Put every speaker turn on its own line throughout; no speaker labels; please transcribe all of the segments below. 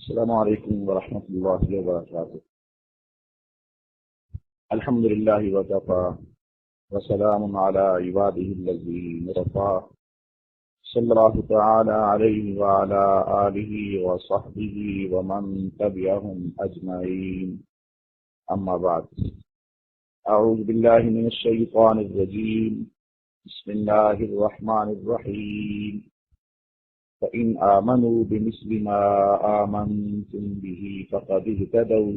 السلام علیکم ورحمۃ اللہ وبرکاتہ۔ الحمد للہ وکفی وسلام علی عبادہ الذین اصطفی صلی اللہ تعالی علیہ وعلی آلہ وصحبہ ومن تبعہم اجمعین، اما بعد۔ اعوذ باللہ من الشیطان الرجیم، بسم اللہ الرحمن الرحیم۔ فَإِنْ آمَنُوا بِمِثْلِ مَا آمَنْتُمْ بِهِ فَقَدِ اهْتَدَوْا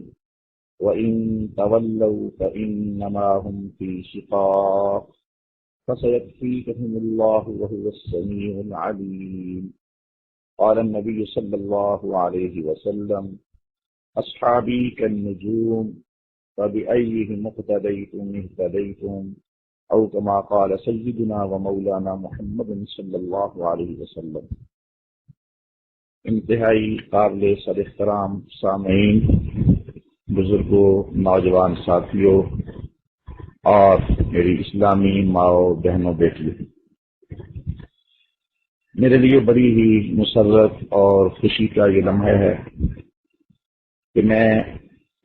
وَإِنْ تَوَلَّوْا فَإِنَّمَا هُمْ فِي شِقَاقٍ فَسَيَكْفِيكَهُمُ اللَّهُ وَهُوَ السَّمِيعُ الْعَلِيمُ۔ قال النبي صلى الله عليه وسلم: أصحابي كالنجوم فبأيهم اقتديتم اهتديتم، أو كما قال سيدنا ومولانا محمد صلى الله عليه وسلم۔ انتہائی قابل صد احترام سامعین، بزرگوں، نوجوان ساتھیوں اور میری اسلامی ماؤں بہنوں بیٹیوں، میرے لیے بڑی ہی مسرت اور خوشی کا یہ لمحہ ہے کہ میں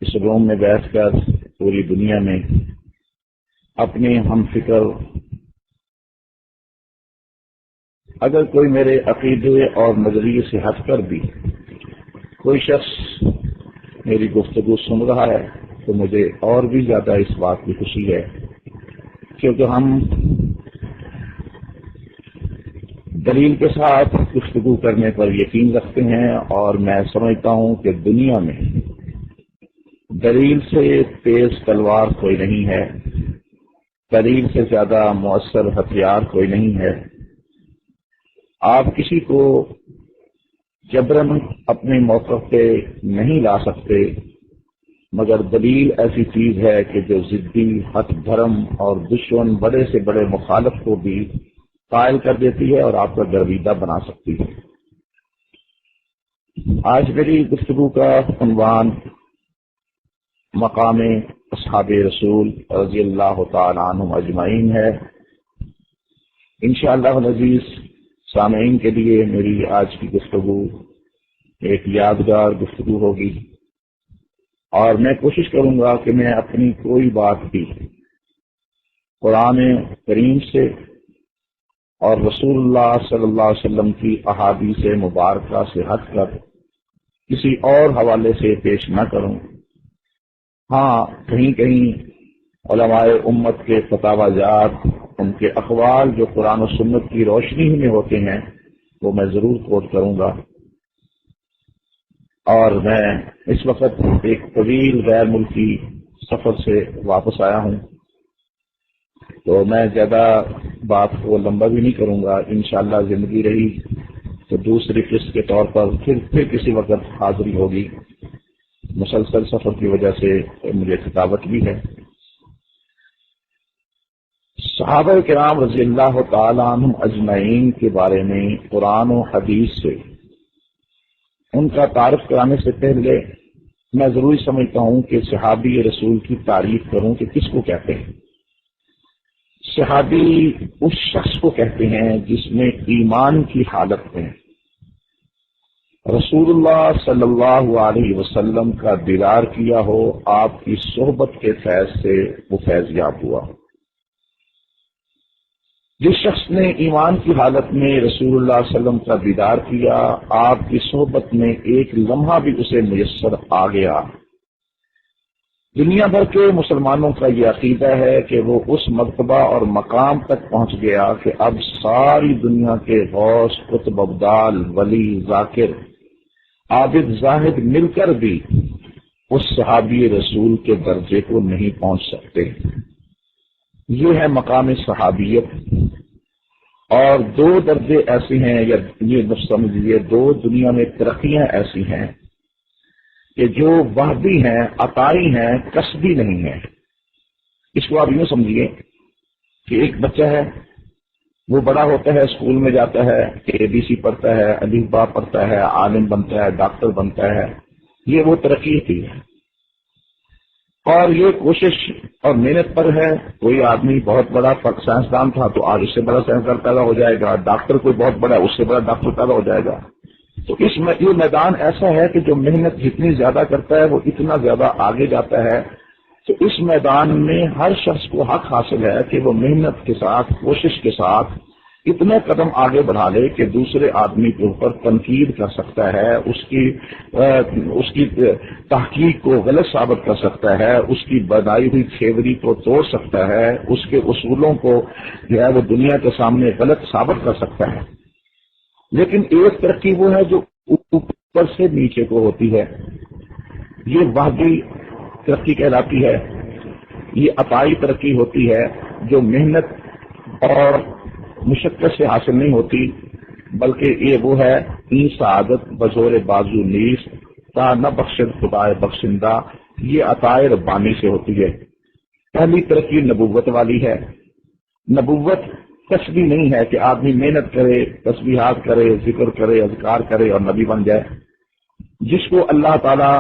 اس روم میں بیٹھ کر پوری دنیا میں اپنے ہم فکر، اگر کوئی میرے عقیدے اور نظریے سے ہٹ کر بھی کوئی شخص میری گفتگو سن رہا ہے تو مجھے اور بھی زیادہ اس بات کی خوشی ہے، کیونکہ ہم دلیل کے ساتھ گفتگو کرنے پر یقین رکھتے ہیں، اور میں سمجھتا ہوں کہ دنیا میں دلیل سے تیز تلوار کوئی نہیں ہے، دلیل سے زیادہ مؤثر ہتھیار کوئی نہیں ہے۔ آپ کسی کو جبراً اپنے موقف پہ نہیں لا سکتے، مگر دلیل ایسی چیز ہے کہ جو ضدی، ہٹ دھرم اور دشمن، بڑے سے بڑے مخالف کو بھی قائل کر دیتی ہے اور آپ کا گرویدہ بنا سکتی ہے۔ آج میری گفتگو کا عنوان مقام اصحاب رسول رضی اللہ تعالی عنہم اجمعین ہے۔ انشاءاللہ العزیز سامعین کے لیے میری آج کی گفتگو ایک یادگار گفتگو ہوگی، اور میں کوشش کروں گا کہ میں اپنی کوئی بات بھی قرآن کریم سے اور رسول اللہ صلی اللہ علیہ وسلم کی احادیث مبارکہ سے ہٹ کر کسی اور حوالے سے پیش نہ کروں۔ ہاں، کہیں کہیں علماء امت کے فتاوی جات، ان کے اقوال جو قرآن و سنت کی روشنی میں ہوتے ہیں، وہ میں ضرور کوٹ کروں گا۔ اور میں اس وقت ایک طویل غیر ملکی سفر سے واپس آیا ہوں، تو میں زیادہ بات کو لمبا بھی نہیں کروں گا۔ انشاءاللہ زندگی رہی تو دوسری قسط کے طور پر پھر کسی وقت حاضری ہوگی۔ مسلسل سفر کی وجہ سے مجھے تھکاوٹ بھی ہے۔ صحابہ کرام رضی اللہ تعالی عنہم اجمعین کے بارے میں قرآن و حدیث سے ان کا تعارف کرانے سے پہلے میں ضروری سمجھتا ہوں کہ صحابی رسول کی تعریف کروں کہ کس کو کہتے ہیں۔ صحابی اس شخص کو کہتے ہیں جس نے ایمان کی حالت میں رسول اللہ صلی اللہ علیہ وسلم کا دیدار کیا ہو، آپ کی صحبت کے فیض سے وہ فیض یاب ہوا ہو۔ جس شخص نے ایمان کی حالت میں رسول اللہ صلی اللہ علیہ وسلم کا دیدار کیا، آپ کی صحبت میں ایک لمحہ بھی اسے میسر آ گیا، دنیا بھر کے مسلمانوں کا یہ عقیدہ ہے کہ وہ اس مرتبہ اور مقام تک پہنچ گیا کہ اب ساری دنیا کے غوث، قطب، ابدال، ولی، ذاکر، عابد، زاہد مل کر بھی اس صحابی رسول کے درجے کو نہیں پہنچ سکتے۔ یہ ہے مقام صحابیت۔ اور دو درجے ایسے ہیں، یا یہ سمجھ لیجیے دو دنیا میں ترقیاں ایسی ہیں کہ جو وحدی ہیں، عطائی ہیں، کسبی نہیں ہیں۔ اس کو آپ یوں سمجھیے کہ ایک بچہ ہے، وہ بڑا ہوتا ہے، اسکول میں جاتا ہے، ABC پڑھتا ہے، الف با پڑھتا ہے، عالم بنتا ہے، ڈاکٹر بنتا ہے۔ یہ وہ ترقی تھی، اور یہ کوشش اور محنت پر ہے۔ کوئی آدمی بہت بڑا سائنسدان تھا تو آج اس سے بڑا سائنسدان پیدا ہو جائے گا، ڈاکٹر کوئی بہت بڑا ہے، اس سے بڑا ڈاکٹر پیدا ہو جائے گا۔ تو یہ میدان ایسا ہے کہ جو محنت جتنی زیادہ کرتا ہے وہ اتنا زیادہ آگے جاتا ہے. تو اس میدان میں ہر شخص کو حق حاصل ہے کہ وہ محنت کے ساتھ، کوشش کے ساتھ اتنے قدم آگے بڑھا لے کہ دوسرے آدمی کے اوپر تنقید کر سکتا ہے، اس کی تحقیق کو غلط ثابت کر سکتا ہے، اس کی بنائی ہوئی تھیوری کو توڑ سکتا ہے، اس کے اصولوں کو جو ہے وہ دنیا کے سامنے غلط ثابت کر سکتا ہے. لیکن ایک ترقی وہ ہے جو اوپر سے نیچے کو ہوتی ہے، یہ وحدی ترقی کہلاتی ہے. یہ عطائی ترقی ہوتی ہے جو محنت اور مشقت سے حاصل نہیں ہوتی، بلکہ یہ وہ ہے این سعادت بزور بازو نیز تا نہ بخشد خدائے بخشندہ، یہ عطائے ربانی سے ہوتی ہے. پہلی ترقی نبوت والی ہے. نبوت کسبی نہیں ہے کہ آدمی محنت کرے، تسبیحات کرے، ذکر کرے، اذکار کرے اور نبی بن جائے. جس کو اللہ تعالی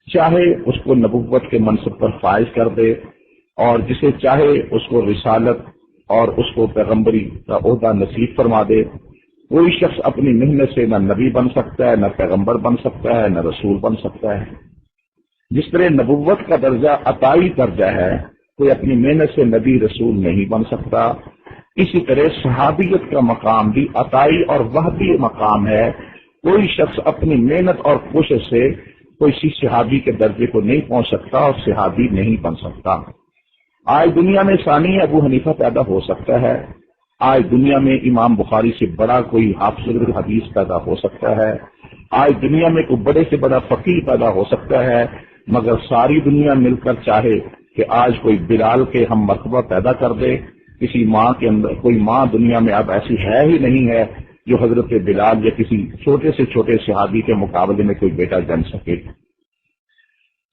چاہے اس کو نبوت کے منصب پر فائز کر دے، اور جسے چاہے اس کو رسالت اور اس کو پیغمبری کا عہدہ نصیب فرما دے. کوئی شخص اپنی محنت سے نہ نبی بن سکتا ہے، نہ پیغمبر بن سکتا ہے، نہ رسول بن سکتا ہے. جس طرح نبوت کا درجہ عطائی درجہ ہے، کوئی اپنی محنت سے نبی رسول نہیں بن سکتا. اسی طرح صحابیت کا مقام بھی عطائی اور وحدی مقام ہے. کوئی شخص اپنی محنت اور کوشش سے کوئی صحابی کے درجے کو نہیں پہنچ سکتا اور صحابی نہیں بن سکتا. آج دنیا میں ثانی ابو حنیفہ پیدا ہو سکتا ہے، آج دنیا میں امام بخاری سے بڑا کوئی حافظ حدیث پیدا ہو سکتا ہے، آج دنیا میں کوئی بڑے سے بڑا فقیہ پیدا ہو سکتا ہے، مگر ساری دنیا مل کر چاہے کہ آج کوئی بلال کے ہم مرتبہ پیدا کر دے، کسی ماں کے اندر کوئی ماں دنیا میں اب ایسی ہے ہی نہیں ہے جو حضرت بلال یا کسی چھوٹے سے چھوٹے صحابی کے مقابلے میں کوئی بیٹا جن سکے.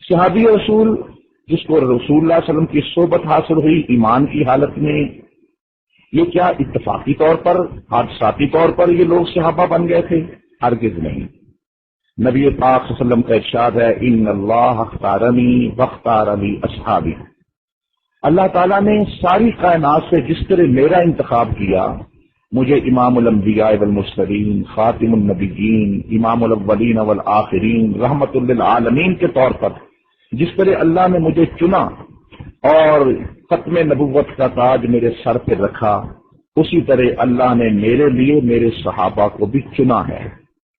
صحابی رسول جس کو رسول اللہ علیہ وسلم کی صحبت حاصل ہوئی ایمان کی حالت میں، یہ کیا اتفاقی طور پر، حادثاتی طور پر یہ لوگ صحابہ بن گئے تھے؟ ہرگز نہیں. نبی پاک صلی اللہ علیہ وسلم کا ارشاد ہے ان اللہ اختارنی واختارنی اصحابی. اللہ تعالیٰ نے ساری کائنات سے جس طرح میرا انتخاب کیا، مجھے امام الانبیاء والمرسلین، خاتم النبیین، امام الاولین والآخرین، رحمت للعالمین کے طور پر جس طرح اللہ نے مجھے چنا اور ختم نبوت کا تاج میرے سر پہ رکھا، اسی طرح اللہ نے میرے لیے میرے صحابہ کو بھی چنا ہے.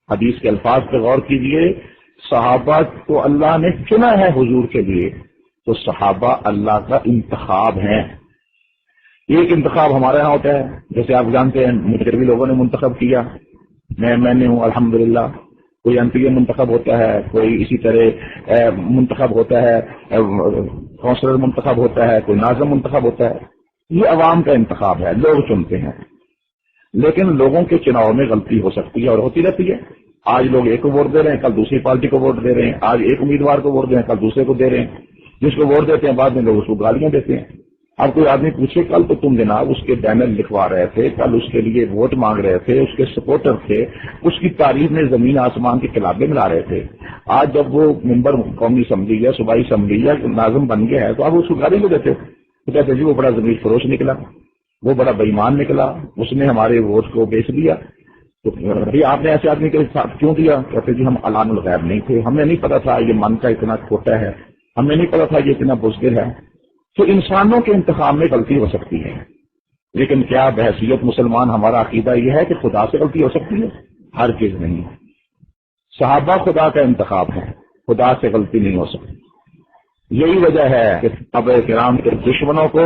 حدیث کے الفاظ پہ غور کیجئے، صحابہ کو اللہ نے چنا ہے حضور کے لیے، تو صحابہ اللہ کا انتخاب ہیں. ایک انتخاب ہمارے یہاں ہوتا ہے، جیسے آپ جانتے ہیں مجھے بھی لوگوں نے منتخب کیا، میں نے ہوں الحمدللہ. کوئی ایم پی اے منتخب ہوتا ہے، کوئی اسی طرح منتخب ہوتا ہے، کونسلر منتخب ہوتا ہے، کوئی ناظم منتخب ہوتا ہے. یہ عوام کا انتخاب ہے، لوگ چنتے ہیں. لیکن لوگوں کے چناؤ میں غلطی ہو سکتی ہے اور ہوتی رہتی ہے. آج لوگ ایک کو ووٹ دے رہے ہیں، کل دوسری پارٹی کو ووٹ دے رہے ہیں. آج ایک امیدوار کو ووٹ دے رہے ہیں، کل دوسرے کو دے رہے ہیں. جس کو ووٹ دیتے ہیں بعد میں لوگ اس کو گالیاں دیتے ہیں. اب کوئی آدمی پوچھے کل تو تم جناب اس کے بینر لکھوا رہے تھے، کل اس کے لیے ووٹ مانگ رہے تھے، اس کے سپورٹر تھے، اس کی تعریف میں زمین آسمان کے کلابے ملا رہے تھے. آج جب وہ ممبر قومی اسمبلی یا صوبائی اسمبلی یا ناظم بن گیا ہے تو آپ اس کو گالی کو دیتے ہو. تو کہتے جی وہ بڑا زمین فروش نکلا، وہ بڑا بے ایمان نکلا، اس نے ہمارے ووٹ کو بیچ دیا. تو بھائی آپ نے ایسے آدمی کے ساتھ کیوں دیا؟ کہتے جی ہم علام الغیب نہیں تھے، ہمیں نہیں پتا تھا یہ من کا اتنا کھوٹا ہے، ہمیں نہیں پتا تھا یہ اتنا بزدل ہے. تو انسانوں کے انتخاب میں غلطی ہو سکتی ہے، لیکن کیا بحیثیت مسلمان ہمارا عقیدہ یہ ہے کہ خدا سے غلطی ہو سکتی ہے؟ ہرگز نہیں. صحابہ خدا کا انتخاب ہے، خدا سے غلطی نہیں ہو سکتی. یہی وجہ ہے کہ صحابہ کرام کے دشمنوں کو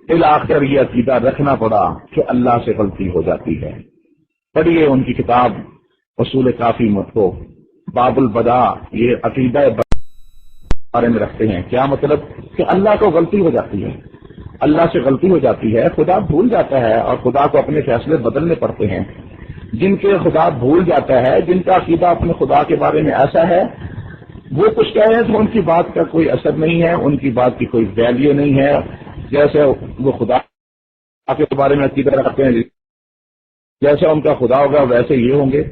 بالآخر یہ عقیدہ رکھنا پڑا کہ اللہ سے غلطی ہو جاتی ہے. پڑھیے ان کی کتاب اصول کافی مت کو، باب البدا، یہ عقیدہ بارے میں رکھتے ہیں. کیا مطلب؟ کہ اللہ کو غلطی ہو جاتی ہے، اللہ سے غلطی ہو جاتی ہے، خدا بھول جاتا ہے اور خدا کو اپنے فیصلے بدلنے پڑتے ہیں. جن کے خدا بھول جاتا ہے، جن کا عقیدہ اپنے خدا کے بارے میں ایسا ہے، وہ کچھ کہہ رہے ہیں تو ان کی بات کا کوئی اثر نہیں ہے، ان کی بات کی کوئی ویلیو نہیں ہے. جیسے وہ خدا کے بارے میں عقیدہ رکھتے ہیں، جیسا ان کا خدا ہوگا ویسے یہ ہوں گے.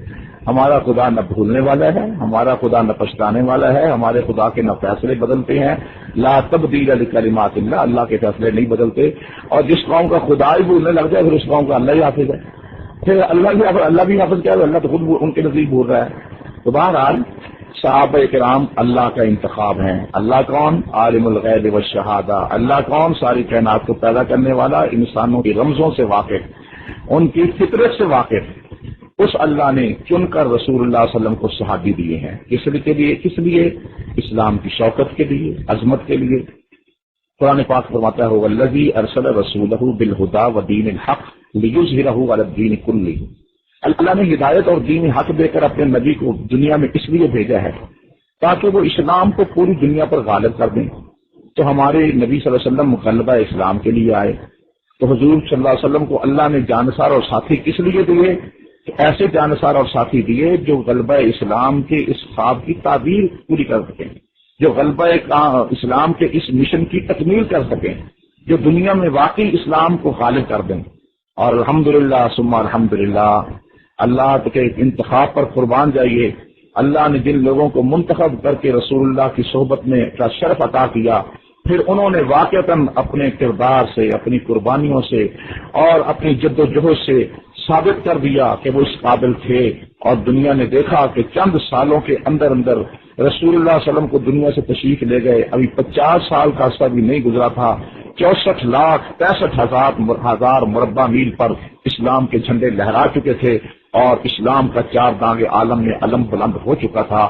ہمارا خدا نہ بھولنے والا ہے، ہمارا خدا نہ پچھتانے والا ہے، ہمارے خدا کے نہ فیصلے بدلتے ہیں. لا تبدیل لکلمات اللہ، اللہ کے فیصلے نہیں بدلتے. اور جس قوم کا خدا ہی بھولنے لگ جائے پھر اس قوم کا اللہ ہی حافظ ہے. پھر اللہ بھی حافظ کیا ہے، اللہ تو خود ان کے نزدیک بول رہا ہے. تو بہرحال صحابہ کرام اللہ کا انتخاب ہیں. اللہ کون؟ عالم الغیب والشہادہ. اللہ کون؟ ساری کائنات کو پیدا کرنے والا، انسانوں کی رمزوں سے واقف، ان کی فطرت سے واقف. اس اللہ نے چن کر رسول اللہ صلی اللہ علیہ وسلم کو صحابی دیے ہیں. کس لیے؟ اسلام کی شوکت کے لیے، عظمت کے لیے. قرآن پاک فرماتا ہے والذی ارسل رسولہ بالہدی ودین الحق لیظہرہ علی الدین کلہ. اللہ نے ہدایت اور دین حق دے کر اپنے نبی کو دنیا میں اس لیے بھیجا ہے تاکہ وہ اسلام کو پوری دنیا پر غالب کر دیں. تو ہمارے نبی صلی اللہ علیہ وسلم غلبہ اسلام کے لیے آئے. تو حضور صلی اللہ علیہ وسلم کو اللہ نے جانثار اور ساتھی کس لیے دیے؟ کہ ایسے جانثار اور ساتھی دیے جو غلبہ اسلام کے اس خواب کی تعبیر پوری کر سکیں، جو غلبہ اسلام کے اس مشن کی تکمیل کر سکیں، جو دنیا میں واقعی اسلام کو غالب کر دیں. اور الحمدللہ ثم الحمدللہ، اللہ کے انتخاب پر قربان جائیے. اللہ نے جن لوگوں کو منتخب کر کے رسول اللہ کی صحبت میں کا شرف عطا کیا، پھر انہوں نے واقعتاً اپنے کردار سے، اپنی قربانیوں سے اور اپنی جد و جہد سے ثابت کر دیا کہ وہ اس قابل تھے. اور دنیا نے دیکھا کہ چند سالوں کے اندر اندر رسول اللہ صلی اللہ علیہ وسلم کو دنیا سے تشریف لے گئے. ابھی 50 سال کا عرصہ بھی نہیں گزرا تھا، 64,65,000 مربع میل پر اسلام کے جھنڈے لہرا چکے تھے اور اسلام کا 4 دانگ عالم میں علم بلند ہو چکا تھا.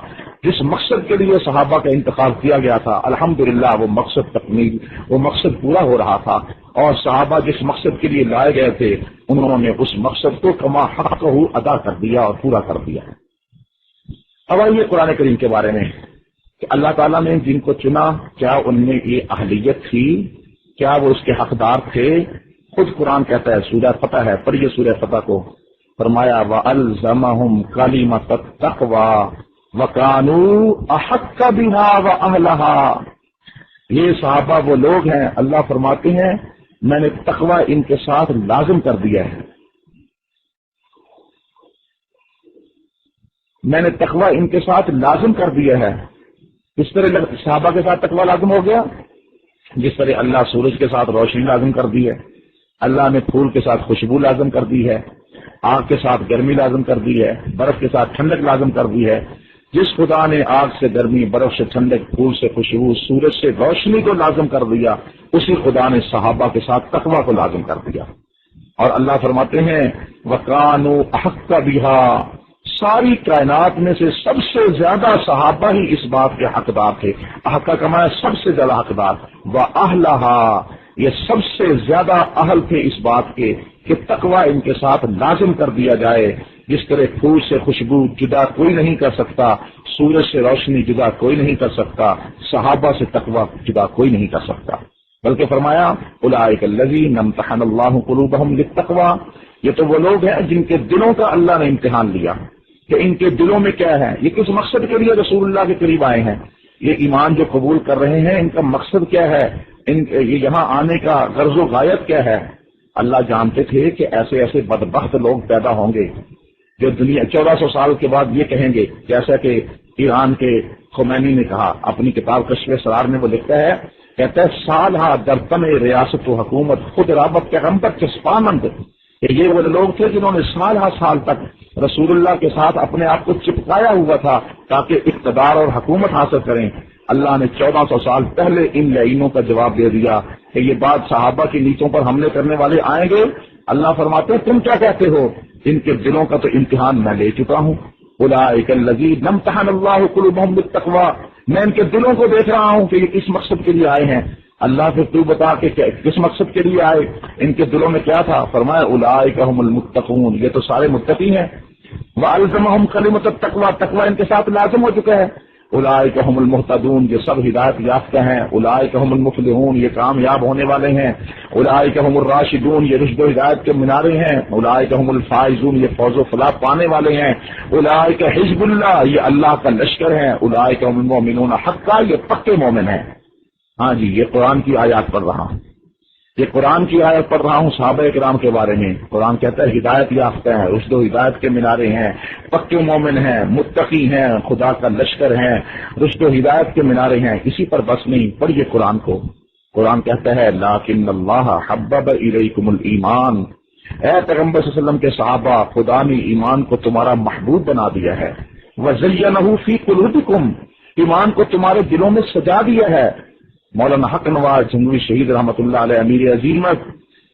جس مقصد کے لیے صحابہ کا انتخاب کیا گیا تھا، الحمدللہ وہ مقصد پورا ہو رہا تھا. اور صحابہ جس مقصد کے لیے لائے گئے تھے، انہوں نے اس مقصد کو کما حقہ ادا کر دیا اور پورا کر دیا. اب آئیے قرآن کریم کے بارے میں کہ اللہ تعالیٰ نے جن کو چنا، کیا ان میں یہ اہلیت تھی؟ کیا وہ اس کے حقدار تھے؟ خود قرآن کہتا ہے، سورہ فتح ہے، پڑھیے سورہ فتح کو. فرمایا وَأَلْزَمَهُمْ كَلِمَةَ التَّقْوَى وَكَانُوا أَحَقَّ بِهَا وَأَهْلَهَا. یہ صحابہ وہ لوگ ہیں، اللہ فرماتے ہیں میں نے تقوی ان کے ساتھ لازم کر دیا ہے. میں نے تقوی ان کے ساتھ لازم کر دیا ہے. کس طرح صحابہ کے ساتھ تقوی لازم ہو گیا؟ جس طرح اللہ سورج کے ساتھ روشنی لازم کر دی ہے، اللہ نے پھول کے ساتھ خوشبو لازم کر دی ہے، آگ کے ساتھ گرمی لازم کر دی ہے، برف کے ساتھ ٹھنڈک لازم کر دی ہے. جس خدا نے آگ سے گرمی، برف سے ٹھنڈک، پھول سے خوشبو، سورج سے روشنی کو لازم کر دیا، اسی خدا نے صحابہ کے ساتھ تقوی کو لازم کر دیا. اور اللہ فرماتے ہیں وَكَانُوا أَحَقَّ بِهَا. ساری کائنات میں سے سب سے زیادہ صحابہ ہی اس بات کے حقدار تھے. حق کا معنی سب سے زیادہ حقدار. وَأَهْلَهَا، یہ سب سے زیادہ اہل تھے اس بات کے کہ تقوی ان کے ساتھ لازم کر دیا جائے. جس طرح پھول سے خوشبو جدا کوئی نہیں کر سکتا، سورج سے روشنی جدا کوئی نہیں کر سکتا، صحابہ سے تقوی جدا کوئی نہیں کر سکتا. بلکہ فرمایا اولئک الذین امتحن اللہ قلوبہم للتقوی. یہ تو وہ لوگ ہیں جن کے دلوں کا اللہ نے امتحان لیا کہ ان کے دلوں میں کیا ہے، یہ کس مقصد کے لیے رسول اللہ کے قریب آئے ہیں، یہ ایمان جو قبول کر رہے ہیں ان کا مقصد کیا ہے، یہ یہاں آنے کا غرض و غایت کیا ہے. اللہ جانتے تھے کہ ایسے ایسے بدبخت لوگ پیدا ہوں گے جو دنیا 1400 سال کے بعد یہ کہیں گے، جیسا کہ ایران کے خمینی نے کہا اپنی کتاب کشف اسرار میں. وہ لکھتا ہے، کہتا ہے سالہ در تن ریاست و حکومت خود رابط پیغمبر چسپانند. کہ یہ وہ لوگ تھے جنہوں نے سال تک رسول اللہ کے ساتھ اپنے آپ کو چپکایا ہوا تھا تاکہ اقتدار اور حکومت حاصل کریں. اللہ نے 1400 سال پہلے ان لائنوں کا جواب دے دیا کہ یہ بات صحابہ کی نیتوں پر حملے کرنے والے آئیں گے. اللہ فرماتے ہیں تم کیا کہتے ہو، ان کے دلوں کا تو امتحان میں لے چکا ہوں. اولئک الذین امتحن اللہ قلوبہم بالتقوی. میں ان کے دلوں کو دیکھ رہا ہوں کہ یہ کس مقصد کے لیے آئے ہیں. اللہ پھر تو بتا کہ کس مقصد کے لیے آئے، ان کے دلوں میں کیا تھا. فرمایا اولئک هم المتقون، یہ تو سارے متقی ہیں. والزمهم کلمۃ التقوی، تقوی ان کے ساتھ لازم ہو چکا ہے. اولئک هم المهتدون، یہ سب ہدایت یافتہ ہیں. اولئک هم المفلحون، یہ کامیاب ہونے والے ہیں. اولئک هم الراشدون، یہ رشد و ہدایت کے منارے ہیں. اولئک هم الفائزون، یہ فوز و فلاح پانے والے ہیں. اولئک حزب اللہ، یہ اللہ کا لشکر ہیں. اولئک هم المؤمنون حقا، یہ پکے مومن ہیں. ہاں جی، یہ قرآن کی آیات پڑھ رہا ہوں، یہ قرآن کی آیت پڑھ رہا ہوں صحابہ کرام کے بارے میں. قرآن کہتا ہے ہدایت یافتہ ہیں، رشد و ہدایت کے مینارے ہیں، پکے مومن ہیں، متقی ہیں، خدا کا لشکر ہیں، رشد و ہدایت کے مینارے ہیں. اسی پر بس نہیں، پڑھیے قرآن کو. قرآن کہتا ہے لیکن اللہ حبب الیکم الایمان، اے پیغمبر صلی اللہ علیہ وسلم کے صحابہ، خدا نے ایمان کو تمہارا محبوب بنا دیا ہے، وَزَيَّنَهُ فِي قُلُوبِكُمْ، ایمان کو تمہارے دلوں میں سجا دیا ہے۔ مولانا حق نواز جھنگوی شہید رحمۃ اللہ علیہ امیر عظیمت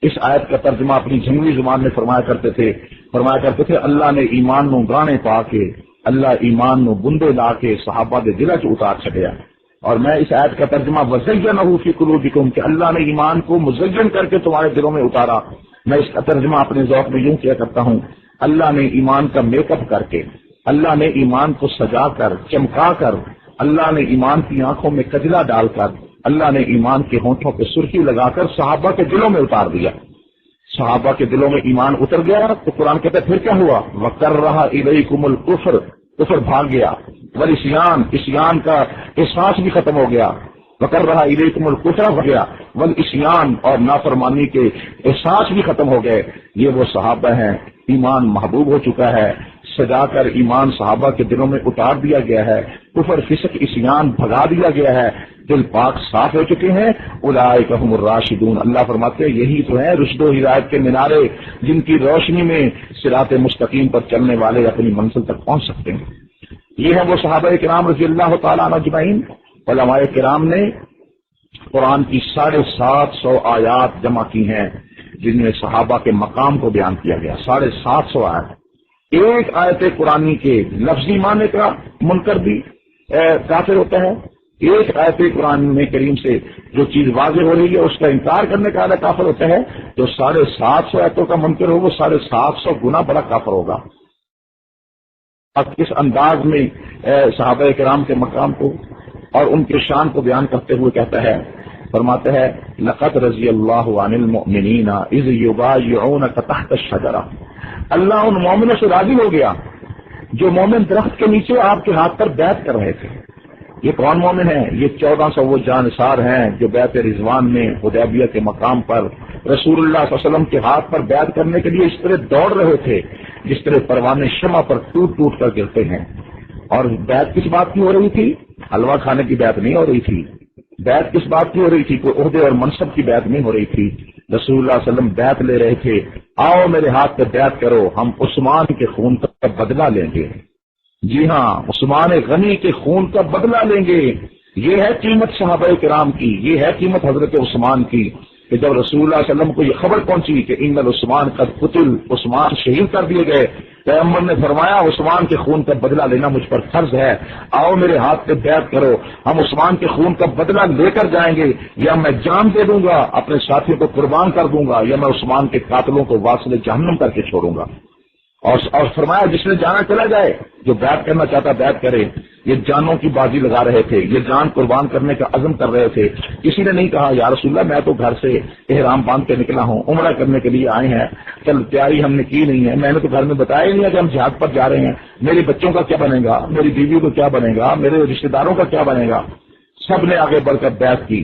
اس آیت کا ترجمہ اپنی جھنگوی زبان میں فرمایا کرتے تھے اللہ نے ایمان نو گرانے پا کے، اللہ ایمان نو بندے لا کے صحابہ دے دلوں چ اتار چھڈیا۔ اور میں اس آیت کا ترجمہ وَزَيَّنَهُ فِي قُلُوبِكُمْ کہ اللہ نے ایمان کو مزین کر کے تمہارے دلوں میں اتارا، میں اس کا ترجمہ اپنے ذوق میں یوں کیا کرتا ہوں، اللہ نے ایمان کا میک اپ کر کے، اللہ نے ایمان کو سجا کر، چمکا کر، اللہ نے ایمان کی آنکھوں میں کجلا ڈال کر، اللہ نے ایمان کے ہونٹوں پہ سرخی لگا کر صحابہ کے دلوں میں اتار دیا۔ صحابہ کے دلوں میں ایمان اتر گیا تو قرآن کہتا ہے پھر کیا ہوا؟ وَكَرَّهَ إِلَيْكُمُ الْكُفْرَ، کفر بھاگ گیا، وَالْعِصْيَانَ، عصیان کا احساس بھی ختم ہو گیا، وَكَرَّهَ إِلَيْكُمُ الْكُفْرَ ہو گیا، وَالْعِصْيَانَ اور نافرمانی کے احساس بھی ختم ہو گئے۔ یہ وہ صحابہ ہیں، ایمان محبوب ہو چکا ہے، سجا کر ایمان صحابہ کے دلوں میں اتار دیا گیا ہے، کفر فسق عصیان بھگا دیا گیا ہے، دل پاک صاف ہو چکے ہیں۔ اولئک هم الراشدون، اللہ فرماتے ہیں یہی تو ہیں رشد و ہدایت کے مینارے، جن کی روشنی میں صراط مستقیم پر چلنے والے اپنی منزل تک پہنچ سکتے ہیں۔ یہ ہیں وہ صحابہ کرام رضی اللہ تعالیٰ عنہ اجمعین۔ علماء کرام نے قرآن کی 750 آیات جمع کی ہیں جن میں صحابہ کے مقام کو بیان کیا گیا، 750 آیات۔ ایک آیت قرآنی کے لفظی معنی کا منکر بھی کافر ہوتا ہے، ایک آیت قرآن میں کریم سے جو چیز واضح ہو رہی ہے اس کا انکار کرنے کا اعلیٰ کافر ہوتا ہے۔ جو 750 آیتوں کا منکر ہو وہ 750 گنا بڑا کافر ہوگا۔ اب کس انداز میں صحابہ کرام کے مقام کو اور ان کے شان کو بیان کرتے ہوئے کہتا ہے، فرماتا ہے لقد رضی اللہ عن المؤمنین اذ یبایعونک تحت الشجرہ، اللہ ان مومنوں سے راضی ہو گیا جو مومن درخت کے نیچے آپ کے ہاتھ پر بیعت کر رہے تھے۔ یہ کون مومن ہیں؟ یہ 1400 وہ جانثار ہیں جو بیعت رضوان میں حدیبیہ کے مقام پر رسول اللہ صلی اللہ علیہ وسلم کے ہاتھ پر بیعت کرنے کے لیے اس طرح دوڑ رہے تھے جس طرح پروانے شمع پر ٹوٹ ٹوٹ کر گرتے ہیں۔ اور بیعت کس بات کی ہو رہی تھی؟ حلوہ کھانے کی بیعت نہیں ہو رہی تھی، بیعت کس بات کی ہو رہی تھی؟ کوئی عہدے اور منصب کی بیعت نہیں ہو رہی تھی۔ رسول اللہ صلی اللہ علیہ وسلم بیعت لے رہے تھے، آؤ میرے ہاتھ پہ بیعت کرو، ہم عثمان کے خون کا بدلہ لیں گے۔ جی ہاں، عثمان غنی کے خون کا بدلہ لیں گے۔ یہ ہے قیمت صحابہ کرام کی، یہ ہے قیمت حضرت عثمان کی کہ جب رسول اللہ صلی اللہ علیہ وسلم کو یہ خبر پہنچی کہ ان عثمان قد قتل، عثمان شہید کر دیے گئے، پیغمبر نے فرمایا عثمان کے خون کا بدلہ لینا مجھ پر فرض ہے، آؤ میرے ہاتھ پہ بیعت کرو، ہم عثمان کے خون کا بدلہ لے کر جائیں گے، یا میں جان دے دوں گا، اپنے ساتھیوں کو قربان کر دوں گا، یا میں عثمان کے قاتلوں کو واصل جہنم کر کے چھوڑوں گا۔ اور فرمایا جس نے جانا چلا جائے، جو بیعت کرنا چاہتا بیعت کرے۔ یہ جانوں کی بازی لگا رہے تھے، یہ جان قربان کرنے کا عزم کر رہے تھے۔ کسی نے نہیں کہا یا رسول اللہ میں تو گھر سے احرام باندھ کے نکلا ہوں، عمرہ کرنے کے لیے آئے ہیں، چل تیاری ہم نے کی نہیں ہے، میں نے تو گھر میں بتایا ہی نہیں ہے کہ ہم جہاد پر جا رہے ہیں، میرے بچوں کا کیا بنے گا، میری بیوی کو کیا بنے گا، میرے رشتہ داروں کا کیا بنے گا۔ سب نے آگے بڑھ کر بیعت کی،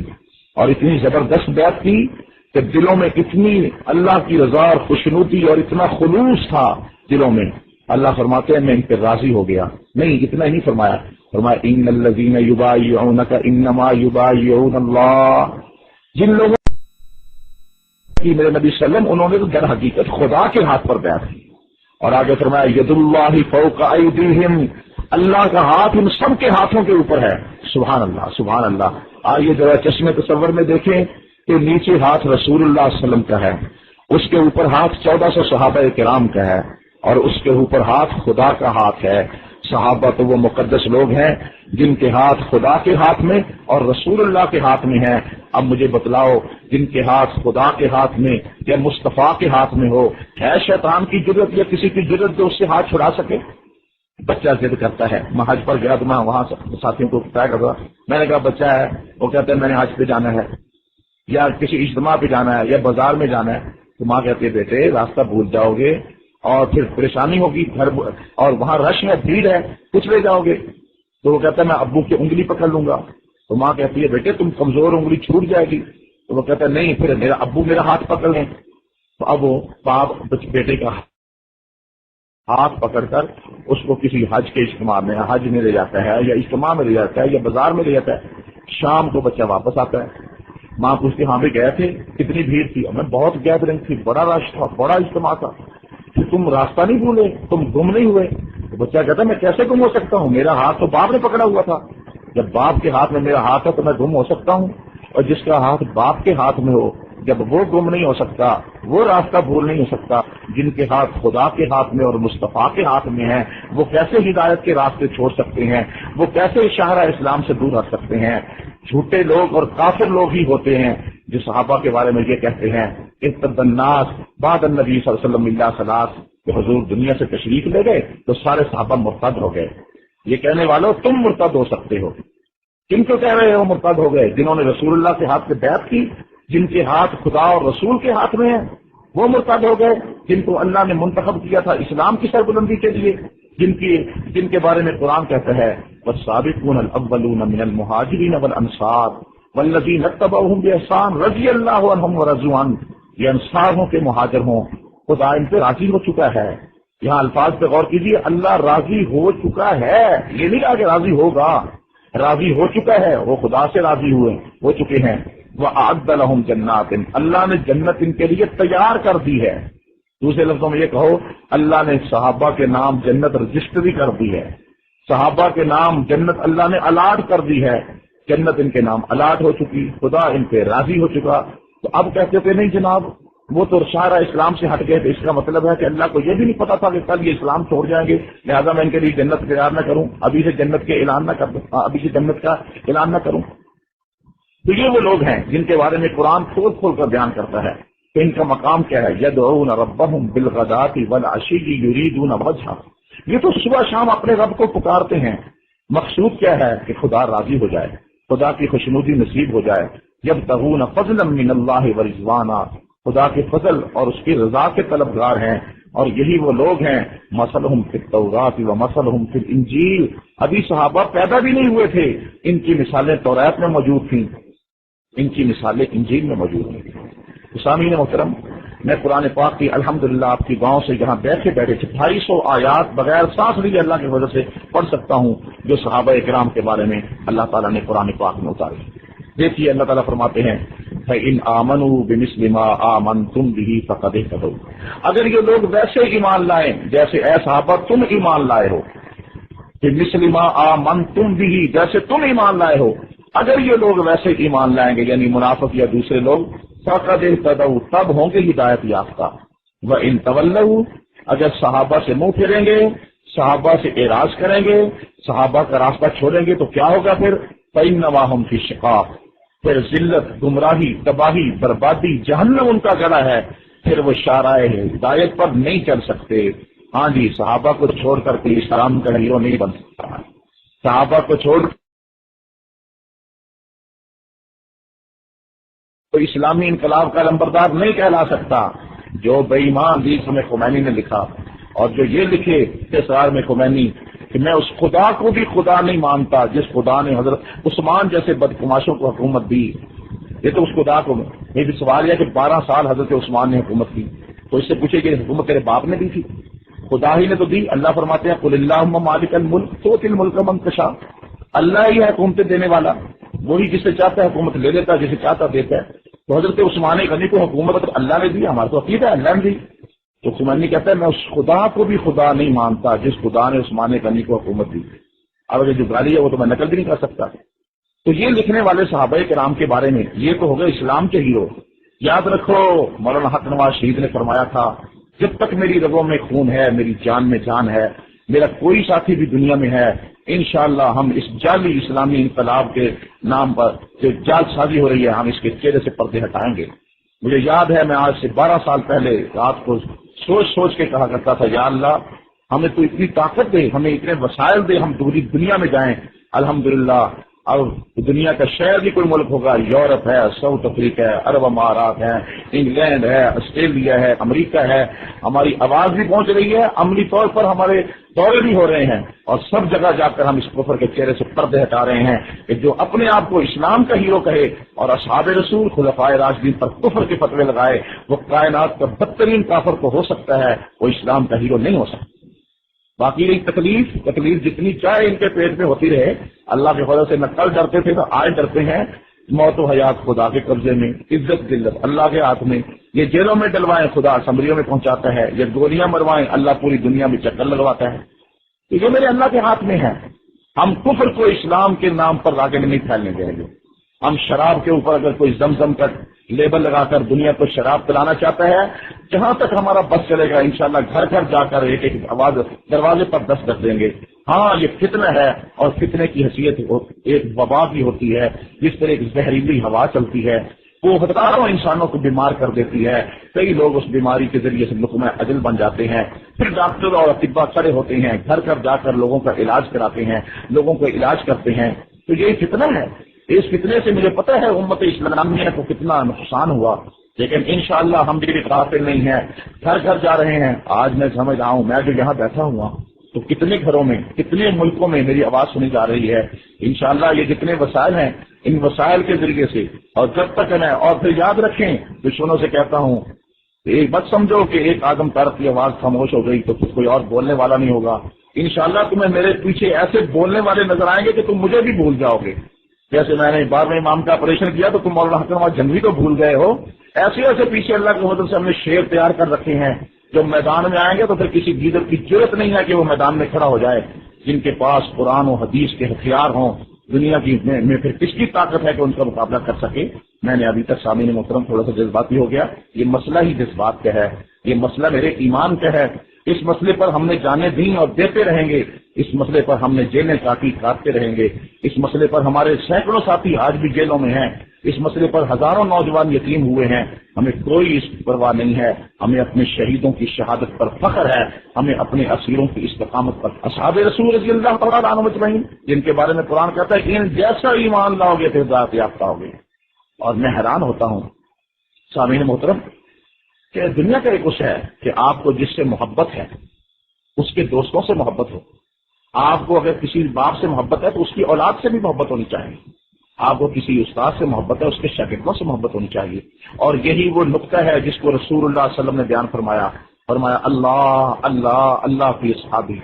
اور اتنی زبردست بیعت کی کہ دلوں میں اتنی اللہ کی رضا اور خوشنودی اور اتنا خلوص تھا دلوں میں، اللہ فرماتے ہیں میں ان پہ راضی ہو گیا۔ نہیں، اتنا ہی نہیں فرمایا، فرمایا ان الذین یبایعونک انما یبایعون اللہ، جن لوگوں کی میرے نبی صلی اللہ علیہ وسلم انہوں نے تو در حقیقت خدا کے ہاتھ پر بیعت کی۔ اور آگے فرمایا ید اللہ فوق ایدیہم، اللہ کا ہاتھ ان سب کے ہاتھوں کے اوپر ہے۔ سبحان اللہ، سبحان اللہ۔ آئیے ذرا چشمے تصور میں دیکھیں کہ نیچے ہاتھ رسول اللہ صلی اللہ علیہ وسلم کا ہے، اس کے اوپر ہاتھ 1400 صحابہ کرام کا ہے، اور اس کے اوپر ہاتھ خدا کا ہاتھ ہے۔ صحابہ تو وہ مقدس لوگ ہیں جن کے ہاتھ خدا کے ہاتھ میں اور رسول اللہ کے ہاتھ میں ہیں۔ اب مجھے بتلاؤ جن کے ہاتھ خدا کے ہاتھ میں یا مصطفیٰ کے ہاتھ میں ہو، ہے شیطان کی جرت یا کسی کی جرت جو اس سے ہاتھ چھڑا سکے؟ بچہ ضد کرتا ہے، میں حج پر گیا تو میں وہاں ساتھیوں کو بتایا کرتا، میں نے کہا بچہ ہے، وہ کہتے ہیں میں نے حج پہ جانا ہے یا کسی اجتماع پہ جانا ہے یا بازار میں جانا ہے، تو ماں کہتی ہے بیٹے راستہ بھول جاؤ گے اور پھر پریشانی ہوگی، گھر اور وہاں رش ہے، بھیڑ ہے، کچھ لے جاؤ گے۔ تو وہ کہتا ہے میں ابو کی انگلی پکڑ لوں گا، تو ماں کہتی ہے بیٹے تم کمزور، انگلی چھوٹ جائے گی۔ تو وہ کہتا ہے نہیں، پھر میرا ابو میرا ہاتھ پکڑ لیں۔ تو اب وہ باپ بیٹے کا ہاتھ پکڑ کر اس کو کسی حج کے اجتماع میں، حج میں لے جاتا ہے یا اجتماع میں لے جاتا ہے یا بازار میں لے جاتا ہے۔ شام کو بچہ واپس آتا ہے، ماں پوچھتی ہاں بھی گئے تھے، کتنی بھیڑ تھی؟ میں بہت گیدرنگ تھی، بڑا رش تھا، بڑا اجتماع تھا۔ کہ تم راستہ نہیں بھولے، تم گم نہیں ہوئے؟ تو بچہ کہتا میں کیسے گم ہو سکتا ہوں، میرا ہاتھ تو باپ نے پکڑا ہوا تھا۔ جب باپ کے ہاتھ میں میرا ہاتھ ہے تو میں گم ہو سکتا ہوں؟ اور جس کا ہاتھ باپ کے ہاتھ میں ہو، جب وہ گم نہیں ہو سکتا، وہ راستہ بھول نہیں ہو سکتا، جن کے ہاتھ خدا کے ہاتھ میں اور مصطفیٰ کے ہاتھ میں ہیں، وہ کیسے ہدایت کے راستے چھوڑ سکتے ہیں؟ وہ کیسے شاہراہ اسلام سے دور ہٹ سکتے ہیں؟ جھوٹے لوگ اور کافر لوگ ہی ہوتے ہیں جو صحابہ کے بارے میں یہ کہتے ہیں ارتد الناس بعد النبی صلی اللہ علیہ وسلم الا ثلاث، کہ حضور دنیا سے تشریف لے گئے تو سارے صحابہ مرتد ہو گئے۔ یہ کہنے والوں تم مرتد ہو سکتے ہو، کن کو کہہ رہے ہو مرتد ہو گئے؟ جنہوں نے رسول اللہ کے ہاتھ سے بیعت کی، جن کے ہاتھ خدا اور رسول کے ہاتھ میں ہیں، وہ مرتد ہو گئے۔ جن کو اللہ نے منتخب کیا تھا اسلام کی سربلندی کے لیے، جن کے بارے میں قرآن کہتا ہے والسابقون الاولون من المہاجرین والانصار والذین اتبعوہم بإحسان رضی اللہ عنہم ورضوا عنہ، یہ انصار ہوں کہ مہاجر ہوں، خدا ان پہ راضی ہو چکا ہے۔ یہاں الفاظ پہ غور کیجیے، اللہ راضی ہو چکا ہے، یہ نہیں کہا کہ راضی ہوگا، راضی ہو چکا ہے، وہ خدا سے راضی ہو چکے ہیں۔ وَأَعَدَّ لَهُمْ جَنَّاتٍ، اللہ نے جنت ان کے لیے تیار کر دی ہے۔ دوسرے لفظوں میں یہ کہو اللہ نے صحابہ کے نام جنت رجسٹری کر دی ہے، صحابہ کے نام جنت اللہ نے الاٹ کر دی ہے، جنت ان کے نام الاٹ ہو چکی، خدا ان پہ راضی ہو چکا۔ تو اب کہتے تھے نہیں جناب وہ تو شاہراہ اسلام سے ہٹ گئے تھے، اس کا مطلب ہے کہ اللہ کو یہ بھی نہیں پتا تھا کہ کل یہ اسلام چھوڑ جائیں گے، لہٰذا میں ان کے لیے جنت تیار نہ کروں، ابھی سے جنت کے اعلان نہ کر دوں، ابھی سے جنت کا اعلان نہ کروں۔ تو یہ وہ لوگ ہیں جن کے بارے میں قرآن کھول کھول کر بیان کرتا ہے کہ ان کا مقام کیا ہے، یدعون ربهم بالغداۃ والعشی یریدون وجہہ، یہ تو صبح شام اپنے رب کو پکارتے ہیں، مقصود کیا ہے کہ خدا راضی ہو جائے، خدا کی خوشنودی نصیب ہو جائے۔ یبتغون فضلا من اللہ ورضوانا، خدا کے فضل اور اس کی رضا کے طلبگار ہیں، اور یہی وہ لوگ ہیں مثلہم فی التوراۃ ومثلہم فی الانجیل، ابھی صحابہ پیدا بھی نہیں ہوئے تھے، ان کی مثالیں توراۃ میں موجود تھیں، ان کی مثالیں انجیل میں موجود ہیں۔ سامعین محترم، میں قرآن پاک کی الحمدللہ آپ کی گاؤں سے یہاں بیٹھے بیٹھے 250 آیات بغیر سانس لیے اللہ کی وجہ سے پڑھ سکتا ہوں جو صحابہ کرام کے بارے میں اللہ تعالیٰ نے قرآن پاک میں اتاری۔ دیکھیے اللہ تعالیٰ فرماتے ہیں فَإِنْ آمَنُوا بِمِثْلِ مَا آمَنْتُمْ بِهِ فَقَدِ اهْتَدَوْا، اگر یہ لوگ ویسے ایمان لائیں جیسے اے صحابہ تم ایمان لائے ہو، بِمِثْلِ مَا آمَنْتُمْ بِهِ جیسے تم ایمان لائے ہو، اگر یہ لوگ ویسے ایمان لائیں گے یعنی منافق یا دوسرے لوگ، فَقَدِ اهْتَدَوْا تب ہوں گے ہدایت یافتہ۔ وَإِنْ تَوَلَّوْا اگر صحابہ سے منہ پھیریں گے، صحابہ سے اعراض کریں گے، صحابہ کا راستہ چھوڑیں گے تو کیا ہوگا پھر؟ فَإِنَّمَا هُمْ فِي شِقَاقٍ، پھر ذلت، گمراہی، تباہی، بربادی، جہنم ان کا گلا ہے، پھر وہ شاہراہ ہدایت پر نہیں چل سکتے۔ ہاں جی، صحابہ کو چھوڑ کر کے اسلام کا ہیرو نہیں بن سکتا، صحابہ کو چھوڑ تو اسلامی انقلاب کا لمبردار نہیں کہلا سکتا۔ جو بے ایمان حدیث میں خمینی نے لکھا اور جو یہ لکھے اسرار میں خمینی کہ میں اس خدا کو بھی خدا نہیں مانتا جس خدا نے حضرت عثمان جیسے بدکماشوں کو حکومت دی، یہ تو اس خدا کو یہ بھی سوال ہے کہ 12 سال حضرت عثمان نے حکومت کی، تو اس سے پوچھے کہ حکومت تیرے باپ نے دی تھی؟ خدا ہی نے تو دی۔ اللہ فرماتے ہیں قل اللہم مالک الملک تؤتی الملک من تشاء، اللہ ہی ہے حکومت دینے والا، وہی جسے چاہتا ہے حکومت لے لیتا ہے، جسے چاہتا دیتا ہے۔ تو حضرت عثمان غنی کو حکومت اللہ نے دی، ہمارا تو عقیدہ ہے اللہ نے دی۔ تو خمینی کہتا ہے میں اس خدا کو بھی خدا نہیں مانتا جس خدا نے عثمان غنی کو حکومت دی۔ اب اگر جو گالی ہے وہ تو میں نقل بھی نہیں کر سکتا۔ تو یہ لکھنے والے صحابہ کرام کے بارے میں یہ تو ہو گئے اسلام کے ہیرو۔ یاد رکھو مولانا حق نواز شہید نے فرمایا تھا جب تک میری رگوں میں خون ہے میری جان میں جان ہے، میرا کوئی ساتھی بھی دنیا میں ہے، انشاءاللہ ہم اس جعلی اسلامی انقلاب کے نام پر جو جال سازی ہو رہی ہے ہم اس کے چہرے سے پردے ہٹائیں گے۔ مجھے یاد ہے میں آج سے 12 سال پہلے رات کو سوچ سوچ کے کہا کرتا تھا یا اللہ ہمیں تو اتنی طاقت دے، ہمیں اتنے وسائل دے، ہم پوری دنیا میں جائیں۔ الحمدللہ اب دنیا کا شاید ہی کوئی ملک ہوگا، یورپ ہے، ساؤتھ افریقہ ہے، عرب امارات ہے، انگلینڈ ہے، آسٹریلیا ہے، امریکہ ہے، ہماری آواز بھی پہنچ رہی ہے، عملی طور پر ہمارے دورے بھی ہو رہے ہیں، اور سب جگہ جا کر ہم اس کفر کے چہرے سے پردے ہٹا رہے ہیں کہ جو اپنے آپ کو اسلام کا ہیرو کہے اور اصحاب رسول خلفائے راشدین پر کفر کے فتوے لگائے، وہ کائنات کا بدترین کافر تو ہو سکتا ہے، وہ اسلام کا ہیرو نہیں ہو سکتا۔ باقی رہی تکلیف جتنی چاہے ان کے پیٹ میں ہوتی رہے، اللہ کے فضل سے نہ کل ڈرتے تھے نہ آج ڈرتے ہیں، موت و حیات خدا کے قبضے میں، عزت ذلت اللہ کے ہاتھ میں، یہ جیلوں میں ڈلوائیں خدا اسمبلیوں میں پہنچاتا ہے، یہ گولیاں مروائیں اللہ پوری دنیا میں چکر لگواتا ہے، تو یہ میرے اللہ کے ہاتھ میں ہے۔ ہم کفر کو اسلام کے نام پر آگے نہیں پھیلنے دیں گے۔ ہم شراب کے اوپر اگر کوئی زمزم کا لیبل لگا کر دنیا کو شراب پلانا چاہتا ہے، جہاں تک ہمارا بس چلے گا انشاءاللہ گھر گھر جا کر ایک ایک آواز دروازے پر دستک دیں گے۔ ہاں یہ فتنہ ہے، اور فتنے کی حیثیت ایک وبا بھی ہوتی ہے، جس پر ایک زہریلی ہوا چلتی ہے، وہ ہزاروں انسانوں کو بیمار کر دیتی ہے، کئی لوگ اس بیماری کے ذریعے سے لقمہ اجل بن جاتے ہیں، پھر ڈاکٹر اور اطباء کھڑے ہوتے ہیں، گھر گھر جا کر لوگوں کا علاج کراتے ہیں، لوگوں کو علاج کرتے ہیں، تو یہ فتنہ ہے۔ اس فتنے سے مجھے پتہ ہے امت اسلامیہ کو کتنا نقصان ہوا، لیکن انشاءاللہ ہم بھی غافل نہیں ہیں، گھر گھر جا رہے ہیں۔ آج میں سمجھ رہا ہوں، میں جو یہاں بیٹھا ہوا تو کتنے گھروں میں کتنے ملکوں میں میری آواز سنی جا رہی ہے۔ انشاءاللہ یہ جتنے وسائل ہیں ان وسائل کے ذریعے سے، اور جب تک میں، اور پھر یاد رکھیں دشمنوں سے کہتا ہوں، ایک مت سمجھو کہ ایک آدم طرف کی آواز خاموش ہو گئی تو پھر کوئی اور بولنے والا نہیں ہوگا۔ انشاءاللہ تمہیں میرے پیچھے ایسے بولنے والے نظر آئیں گے کہ تم مجھے بھی بھول جاؤ گے۔ جیسے میں نے 12ویں امام کا آپریشن کیا تو تم مولانا حسن آباد جنگوی تو بھول گئے ہو، ایسے ایسے پیچھے اللہ کے فضل سے ہم نے شیر تیار کر رکھے ہیں، جو میدان میں آئیں گے تو پھر کسی لیڈر کی ضرورت نہیں ہے کہ وہ میدان میں کھڑا ہو جائے، جن کے پاس قرآن و حدیث کے ہتھیار ہوں دنیا کی میں پھر کس کی طاقت ہے کہ ان کا مقابلہ کر سکے۔ میں نے ابھی تک سامعین محترم تھوڑا سا جذباتی ہو گیا، یہ مسئلہ ہی جذبات کا ہے، یہ مسئلہ میرے ایمان کا ہے۔ اس مسئلے پر ہم نے جانیں دیں اور دیتے رہیں گے، اس مسئلے پر ہم نے جیلیں کاٹتے رہیں گے، اس مسئلے پر ہمارے سینکڑوں ساتھی آج بھی جیلوں میں ہیں، اس مسئلے پر ہزاروں نوجوان یتیم ہوئے ہیں۔ ہمیں کوئی اس پرواہ نہیں ہے، ہمیں اپنے شہیدوں کی شہادت پر فخر ہے، ہمیں اپنے اسیروں کی استقامت پر۔ اصحاب رسول رضی اللہ تعالیٰ عنہم اجمعین، جن کے بارے میں قرآن کہتا ہے کہ ان جیسا ایمان لاؤ گے تو ہدایت یافتہ ہوگے۔ اور میں حیران ہوتا ہوں سامعین محترم کہ دنیا کا ایک اس ہے کہ آپ کو جس سے محبت ہے اس کے دوستوں سے محبت ہو، آپ کو اگر کسی باپ سے محبت ہے تو اس کی اولاد سے بھی محبت ہونی چاہیے، آپ کو کسی استاد سے محبت ہے اس کے شاگردوں سے محبت ہونی چاہیے۔ اور یہی وہ نقطہ ہے جس کو رسول اللہ صلی اللہ علیہ وسلم نے بیان فرمایا اللہ اللہ اللہ فی اصحابی۔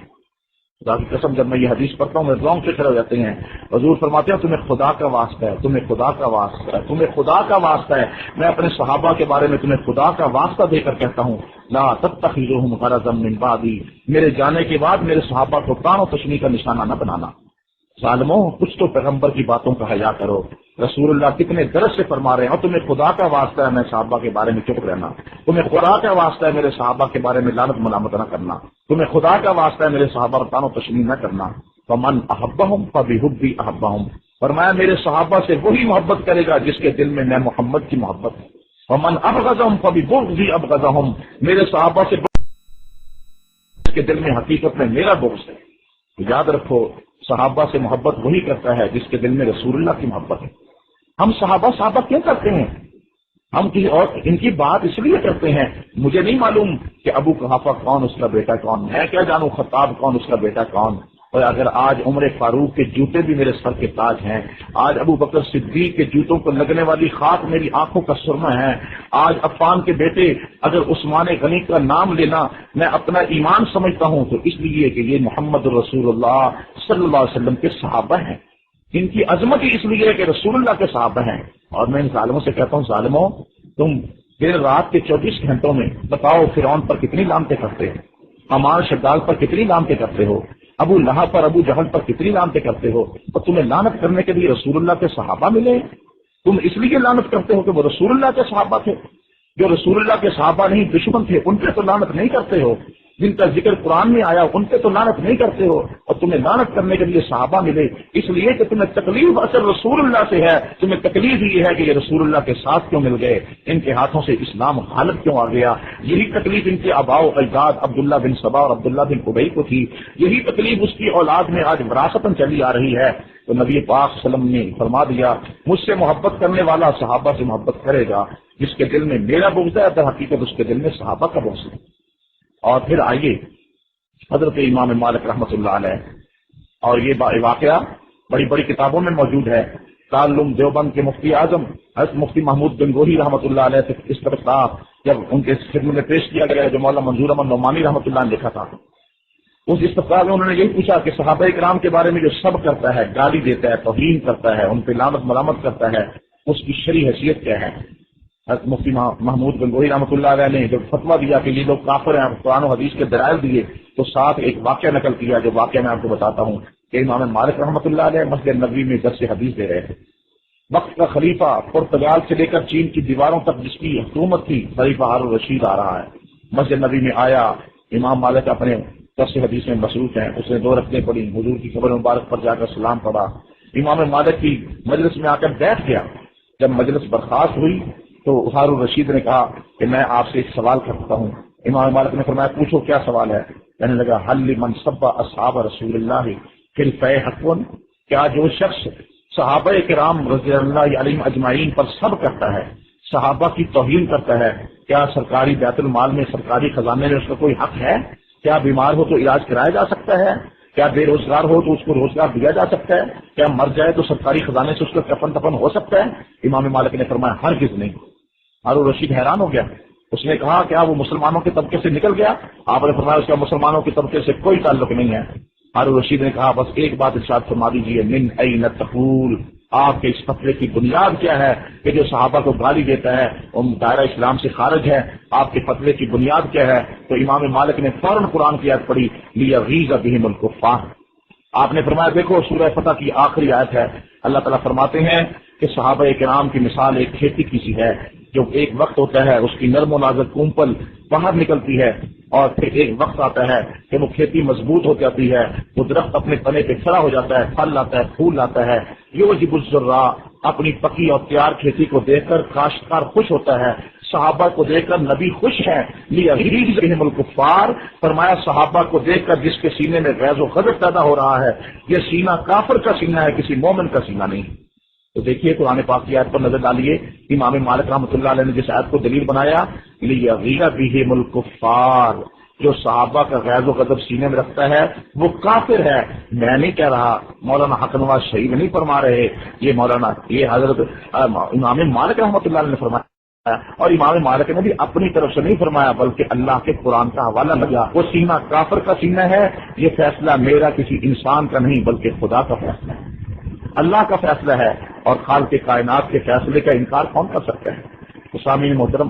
خدا کی قسم جب میں یہ حدیث پڑھتا ہوں میں رونگ سے کھڑے ہو جاتے ہیں۔ حضور فرماتے ہیں تمہیں خدا کا واسطہ ہے، تمہیں خدا کا واسطہ ہے، تمہیں خدا کا واسطہ ہے۔ میں اپنے صحابہ کے بارے میں تمہیں خدا کا واسطہ دے کر کہتا ہوں لا تتخذوهم غرضا من بعدی، میرے جانے کے بعد میرے صحابہ کو طعن و تشنیع کا نشانہ نہ بنانا۔ ظالموں کچھ تو پیغمبر کی باتوں کا حیا کرو۔ رسول اللہ کتنے درد سے فرما رہے ہیں اور تمہیں خدا کا واسطہ ہے میں صحابہ کے بارے میں چپ رہنا، تمہیں خدا کا واسطہ ہے میرے صحابہ کے بارے میں لعنت ملامت نہ کرنا، تمہیں خدا کا واسطہ ہے میرے صحابہ پر طعن و تشنیع نہ کرنا۔ فمن احبہم فبحبی احبہم، فرمایا میرے صحابہ سے وہی محبت کرے گا جس کے دل میں میں محمد کی محبت ہے۔ ومن ابغضہم فببغضی ابغضہم، میرے صحابہ سے جس کے دل میں حقیقت میں میرا بغض ہے۔ یاد رکھو صحابہ سے محبت وہی کرتا ہے جس کے دل میں رسول اللہ کی محبت ہے۔ ہم صحابہ کیوں کرتے ہیں؟ ہم کسی اور ان کی بات اس لیے کرتے ہیں، مجھے نہیں معلوم کہ ابو قحافہ کون، اس کا بیٹا کون، میں کیا جانوں خطاب کون، اس کا بیٹا کون۔ اور اگر آج عمر فاروق کے جوتے بھی میرے سر کے تاج ہیں، آج ابو بکر صدیق کے جوتوں کو لگنے والی خاک میری آنکھوں کا سرمہ ہے، آج عفان کے بیٹے اگر عثمان غنی کا نام لینا میں اپنا ایمان سمجھتا ہوں تو اس لیے کہ یہ محمد رسول اللہ صلی اللہ علیہ وسلم کے صحابہ ہیں، ان کی عظمت ہی اس لیے کہ رسول اللہ کے صحابہ ہیں۔ اور میں ان ظالموں سے کہتا ہوں ظالموں تم دن رات کے 24 گھنٹوں میں بتاؤ فرعون پر کتنی لعنتیں کرتے ہو، حمان شداد پر کتنی لعنتیں کرتے ہو، ابو لہب پر ابو جہل پر کتنی لعنتیں کرتے ہو، اور تمہیں لعنت کرنے کے لیے رسول اللہ کے صحابہ ملے، تم اس لیے لعنت کرتے ہو کہ وہ رسول اللہ کے صحابہ تھے۔ جو رسول اللہ کے صحابہ نہیں دشمن تھے ان پہ تو لعنت نہیں کرتے ہو، جن کا ذکر قرآن میں آیا ان پہ تو لعنت نہیں کرتے ہو، اور تمہیں لعنت کرنے کے لیے صحابہ ملے اس لیے کہ تمہیں تکلیف اثر رسول اللہ سے ہے، تمہیں تکلیف یہ ہے کہ یہ رسول اللہ کے ساتھ کیوں مل گئے، ان کے ہاتھوں سے اسلام غالب کیوں آ گیا۔ یہی تکلیف ان کے آباء و اجداد عبداللہ بن سبا اور عبداللہ بن ابی کو تھی، یہی تکلیف اس کی اولاد میں آج وراثتاً چلی آ رہی ہے۔ تو نبی پاک صلی اللہ علیہ وسلم نے فرما دیا مجھ سے محبت کرنے والا صحابہ سے محبت کرے گا، جس کے دل میں میرا بغض ہے در حقیقت اس کے دل میں صحابہ کا بغض ہے۔ اور پھر آئیے حضرت امام مالک رحمۃ اللہ علیہ، اور یہ واقعہ بڑی بڑی کتابوں میں موجود ہے۔ تعلم دیوبند کے مفتی اعظم حضرت مفتی محمود بن گوہی رحمۃ اللہ علیہ سے اس طرح جب ان کے خدمت میں پیش کیا گیا جو مولانا منظور احمد نعمانی رحمۃ اللہ نے لکھا تھا، اس استفسار میں انہوں نے یہی پوچھا کہ صحابہ کرام کے بارے میں جو سب کرتا ہے، گالی دیتا ہے، توہین کرتا ہے، ان پہ لعنت ملامت کرتا ہے، اس کی شرعی حیثیت کیا ہے؟ حضرت مفتی محمود گنگوہی رحمۃ اللہ علیہ نے جب فتویٰ دیا کہ یہ لوگ کافر ہیں، قرآن و حدیث کے دلائل دیے، تو ساتھ ایک واقعہ نقل کیا، جو واقعہ میں آپ کو بتاتا ہوں کہ امام مالک رحمۃ اللہ علیہ مسجد نبوی میں درس حدیث دے رہے تھے۔ وقت کا خلیفہ پرتگال سے لے کر چین کی دیواروں تک جس کی حکومت تھی، خلیفہ ہارون الرشید آ رہا ہے، مسجد نبوی میں آیا، امام مالک اپنے درس حدیث میں مصروف ہیں، اس نے 2 رکعتیں پڑھی، حضور کی قبر مبارک پر جا کر سلام پڑھا، امام مالک کی مجلس میں آ کر بیٹھ گیا۔ جب مجلس برخاست ہوئی تو ہارون الرشید نے کہا کہ میں آپ سے ایک سوال کرتا ہوں۔ امام مالک نے فرمایا پوچھو کیا سوال ہے؟ کہنے لگا حل لمن سب اصحاب رسول اللہ فی الفیء حق، کیا جو شخص صحابہ کرام رضی اللہ علیہم اجمعین پر سب کرتا ہے، صحابہ کی توہین کرتا ہے، کیا سرکاری بیت المال میں، سرکاری خزانے میں اس کا کوئی حق ہے؟ کیا بیمار ہو تو علاج کرایا جا سکتا ہے؟ کیا بے روزگار ہو تو اس کو روزگار دیا جا سکتا ہے؟ کیا مر جائے تو سرکاری خزانے سے اس کا کفن دفن ہو سکتا ہے؟ امام مالک نے فرمایا ہرگز نہیں۔ ہارون الرشید حیران ہو گیا، اس نے کہا کیا وہ مسلمانوں کے طبقے سے نکل گیا؟ آپ نے فرمایا اس کا مسلمانوں کے طبقے سے کوئی تعلق نہیں ہے۔ ہارون الرشید نے کہا بس ایک بات ارشاد فرما دیجیے، من این تقول، آپ کے اس فتوے کی بنیاد کیا ہے کہ جو صحابہ کو گالی دیتا ہے وہ دائرہ اسلام سے خارج ہے؟ آپ کے فتوے کی بنیاد کیا ہے؟ تو امام مالک نے فوراً قرآن کی آیت پڑھی، لیغیظ بہم الکفار۔ آپ نے فرمایا دیکھو سورہ فتح کی آخری آیت ہے، اللہ تعالیٰ فرماتے ہیں کہ صحابہ کرام کی مثال ایک کھیتی کی سی ہے، جو ایک وقت ہوتا ہے اس کی نرم و نازک کونپل باہر نکلتی ہے، اور پھر ایک وقت آتا ہے کہ وہ کھیتی مضبوط ہو جاتی ہے، وہ درخت اپنے تنے پہ کھڑا ہو جاتا ہے، پھل لاتا ہے، پھول لاتا ہے، یعجب الزراء، اپنی پکی اور تیار کھیتی کو دیکھ کر کاشتکار خوش ہوتا ہے، صحابہ کو دیکھ کر نبی خوش ہیں، لیغیظ بہم الکفار، فرمایا صحابہ کو دیکھ کر جس کے سینے میں غیظ و غضب پیدا ہو رہا ہے، یہ سینہ کافر کا سینہ ہے، کسی مومن کا سینہ نہیں۔ تو دیکھیے قرآن پاک کی آیت پر نظر ڈالیے، امام مالک رحمۃ اللہ علیہ نے جس آیت کو دلیل بنایا، لیغیظ بہم الکفار، جو صحابہ کا غیظ و غضب سینے میں رکھتا ہے وہ کافر ہے۔ میں نہیں کہہ رہا، مولانا حق نواز شہید نہیں فرما رہے، یہ حضرت امام مالک رحمۃ اللہ علیہ نے فرمایا، اور امام مالک نے بھی اپنی طرف سے نہیں فرمایا بلکہ اللہ کے قرآن کا حوالہ لگا۔ وہ سینہ کافر کا سینہ ہے، یہ فیصلہ میرا کسی انسان کا نہیں بلکہ خدا کا فیصلہ ہے، اللہ کا فیصلہ ہے، اور خالق کائنات کے فیصلے کا انکار کون کر سکتا ہے؟ تو سامعین محترم،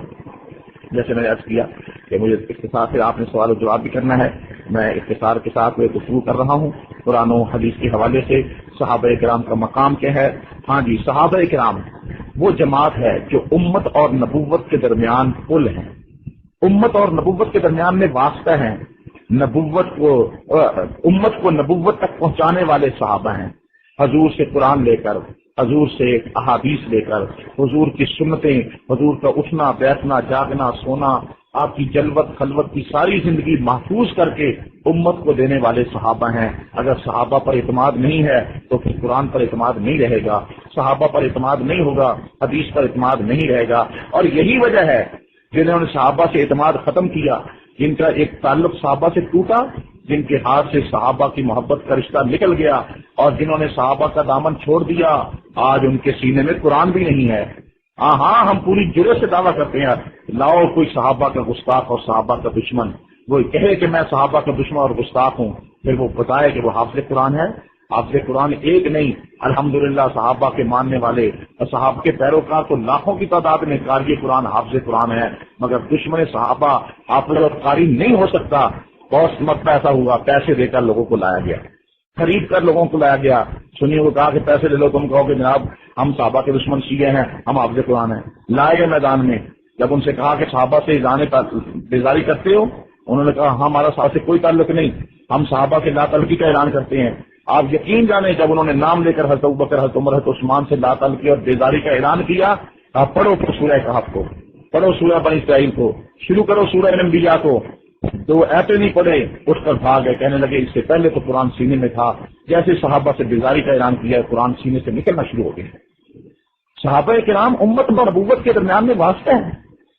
جیسے میں نے عرض کیا کہ مجھے اختصار سے آپ نے سوال و جواب بھی کرنا ہے، میں اختصار کے ساتھ گفتگو کر رہا ہوں قرآن و حدیث کے حوالے سے۔ صحابہ کرام کا مقام کیا ہے؟ ہاں جی، صحابہ کرام وہ جماعت ہے جو امت اور نبوت کے درمیان پل ہے، امت اور نبوت کے درمیان میں واسطہ ہیں، امت کو نبوت تک پہنچانے والے صحابہ ہیں، حضور سے قرآن لے کر، حضور سے احادیث لے کر، حضور کی سنتیں، حضور کا اٹھنا بیٹھنا جاگنا سونا، آپ کی جلوت خلوت کی ساری زندگی محفوظ کر کے امت کو دینے والے صحابہ ہیں۔ اگر صحابہ پر اعتماد نہیں ہے تو پھر قرآن پر اعتماد نہیں رہے گا، صحابہ پر اعتماد نہیں ہوگا، حدیث پر اعتماد نہیں رہے گا۔ اور یہی وجہ ہے جنہوں نے صحابہ سے اعتماد ختم کیا، جن کا ایک تعلق صحابہ سے ٹوٹا، جن کے ہاتھ سے صحابہ کی محبت کا رشتہ نکل گیا، اور جنہوں نے صحابہ کا دامن چھوڑ دیا، آج ان کے سینے میں قرآن بھی نہیں ہے۔ ہاں ہم پوری جرأت سے دعویٰ کرتے ہیں، لاؤ کوئی صحابہ کا گستاخ اور صحابہ کا دشمن، وہ کہے کہ میں صحابہ کا دشمن اور گستاخ ہوں، پھر وہ بتائے کہ وہ حافظ قرآن ہے۔ حافظ قرآن ایک نہیں، الحمدللہ صحابہ کے ماننے والے اور صحابہ کے پیروکار تو لاکھوں کی تعداد میں قاری قرآن حافظ قرآن ہے، مگر دشمن صحابہ حافظ اور قاری نہیں ہو سکتا۔ بہت مرتبہ ایسا ہوا، پیسے دے کر لوگوں کو لایا گیا، خرید کر لوگوں کو لایا گیا، سنیے وہ کہا کہ پیسے لے لو، تم کہو کہ جناب ہم صحابہ کے دشمن شیعہ ہیں، ہم حافظ قرآن ہیں، لائے گئے میدان میں۔ جب ان سے کہا کہ صحابہ سے بیزاری کرتے ہو، انہوں نے کہا ہمارا صحابہ سے کوئی تعلق نہیں، ہم صحابہ کے لا تعلقی کا اعلان کرتے ہیں۔ آپ یقین جانیں جب انہوں نے نام لے کر حضرت ابوبکر، حضرت عمر، حضرت عثمان سے لا تعلقی اور بیزاری کا اعلان کیا، پڑھو سورہ کہف کو، پڑھو سورہ بنی اسرائیل کو، شروع کرو سورہ انبیاء کو۔ دو ایتے نہیں پڑے، اٹھ کر بھاگ گئے، کہنے لگے اس سے پہلے تو قرآن سینے میں تھا، جیسے صحابہ سے بیزاری کا اعلان کیا قرآن سینے سے نکلنا شروع ہو گیا۔ صحابہ کرام امت اور نبوت کے درمیان میں واسطہ ہیں،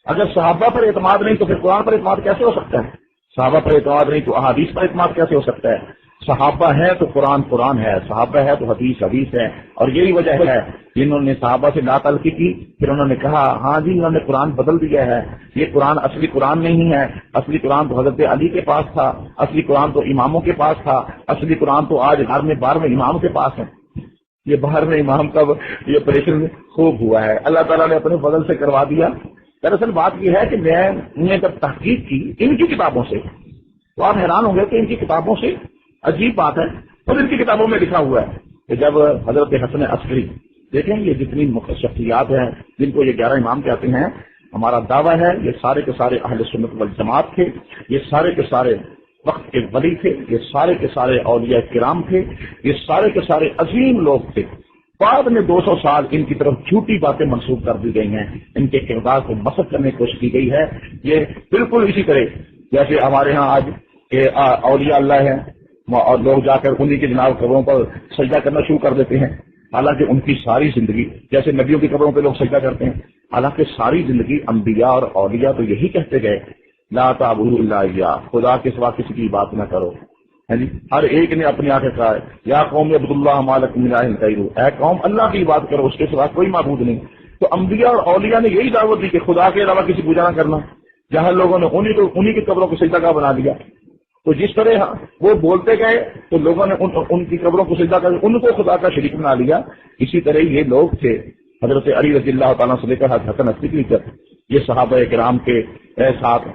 اگر صحابہ پر اعتماد نہیں تو پھر قرآن پر اعتماد کیسے ہو سکتا ہے؟ صحابہ پر اعتماد نہیں تو احادیث پر اعتماد کیسے ہو سکتا ہے؟ صحابہ ہے تو قرآن قرآن ہے، صحابہ ہے تو حدیث حدیث ہے، اور یہی وجہ ہے جنہوں نے صحابہ سے لا تعلقی کی، پھر انہوں نے کہا ہاں جی انہوں نے قرآن بدل دیا ہے، یہ قرآن اصلی قرآن نہیں ہے، اصلی قرآن تو حضرت علی کے پاس تھا، اصلی قرآن تو اماموں کے پاس تھا، اصلی قرآن تو آج 11ویں 12ویں امام کے پاس ہے۔ یہ باہر میں امام کا یہ آپریشن خوب ہوا ہے، اللہ تعالیٰ نے اپنے فضل سے کروا دیا۔ دراصل بات یہ ہے کہ میں نے جب تحقیق کی ان کی کتابوں سے تو آپ حیران ہوں گے کہ ان کی کتابوں سے عجیب بات ہے، اور ان کی کتابوں میں لکھا ہوا ہے کہ جب حضرت حسن عسکری، دیکھیں یہ جتنی شخصیات ہیں جن کو یہ 11 امام کہتے ہیں، ہمارا دعویٰ ہے یہ سارے کے سارے اہل سنت والجماعت تھے، یہ سارے کے سارے وقت کے ولی تھے، یہ سارے کے سارے اولیاء کرام تھے، یہ سارے کے سارے عظیم لوگ تھے۔ بعد میں 200 سال ان کی طرف جھوٹی باتیں منسوخ کر دی گئی ہیں، ان کے کردار کو مسخ کرنے کی کوشش کی گئی ہے۔ یہ بالکل اسی طرح جیسے ہمارے ہاں آج کہ اولیاء اللہ ہیں اور لوگ جا کر انہی کے جناب قبروں پر سجدہ کرنا شروع کر دیتے ہیں، حالانکہ ان کی ساری زندگی جیسے نبیوں کی قبروں پہ لوگ سجدہ کرتے ہیں، حالانکہ ساری زندگی انبیاء اور اولیاء تو یہی کہتے گئے لا تعبدوا الا اياه، خدا کے سوا کسی کی بات نہ کرو، ہے جی۔ ہر ایک نے اپنی آنکھیں کہا ہے یا قوم اعبدوا اللہ ما لکم من الہ غیرہ، اے قوم اللہ کی بات کرو، اس کے سوا کوئی معبود نہیں۔ تو انبیاء اور اولیاء نے یہی دعوت دی کہ خدا کے علاوہ کسی پوجا نہ کرنا، جہاں لوگوں نے انہی کی قبروں کو سجدہ گاہ بنا دیا۔ تو جس طرح وہ بولتے گئے تو لوگوں نے ان کی قبروں کو سجدہ کر ان کو خدا کا شریک بنا لیا، اسی طرح یہ لوگ تھے حضرت علی رضی اللہ تعالیٰ سے لے کر حسن عسکری تک، یہ صحابہ کرام کے ساتھ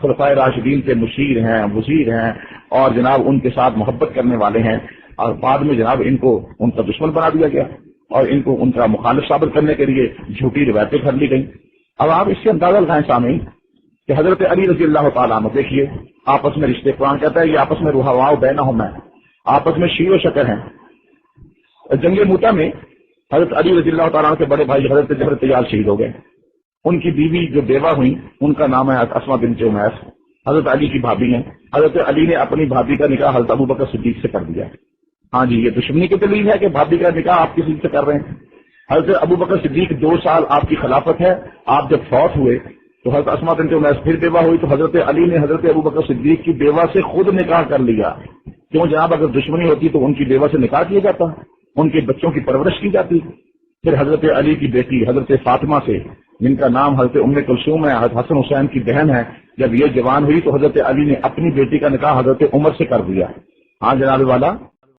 خلفائے راشدین کے مشیر ہیں، وزیر ہیں، اور جناب ان کے ساتھ محبت کرنے والے ہیں، اور بعد میں جناب ان کو ان کا دشمن بنا دیا گیا اور ان کو ان کا مخالف ثابت کرنے کے لیے جھوٹی روایتیں کر لی گئیں۔ اب آپ اس سے اندازہ لگائیں سامعین کہ حضرت علی رضی اللہ تعالیٰ عنہ دیکھیے آپس میں رشتے، قرآن کہتا ہے یہ آپس میں رحماء بینہم ہے، آپس میں شیر و شکر ہیں۔ جنگ موتا میں حضرت علی رضی اللہ تعالیٰ عنہ کے بڑے بھائی حضرت جعفر طیال شہید ہو گئے، ان کی بیوی جو بیوہ ہوئی ان کا نام ہے اسماء بنت عمیس، حضرت علی کی بھابھی ہیں۔ حضرت علی نے اپنی بھابھی کا نکاح حضرت ابوبکر صدیق سے کر دیا۔ ہاں جی، یہ دشمنی کی دلیل ہے کہ بھابھی کا نکاح آپ کسی سے کر رہے ہیں۔ حضرت ابوبکر صدیق 2 سال آپ کی خلافت ہے، آپ جب فوت ہوئے تو حضرت اسماء بنت عمیس پھر بیوہ ہوئی، تو حضرت علی نے حضرت ابوبکر صدیق کی بیوہ سے خود نکاح کر لیا۔ کیوں جناب، اگر دشمنی ہوتی تو ان کی بیوہ سے نکاح کیا جاتا، ان کے بچوں کی پرورش کی جاتی۔ پھر حضرت علی کی بیٹی حضرت فاطمہ سے، جن کا نام حضرت ام کلثوم ہے، حسن حسین کی بہن ہے، جب یہ جوان ہوئی تو حضرت علی نے اپنی بیٹی کا نکاح حضرت عمر سے کر دیا۔ ہاں جناب والا،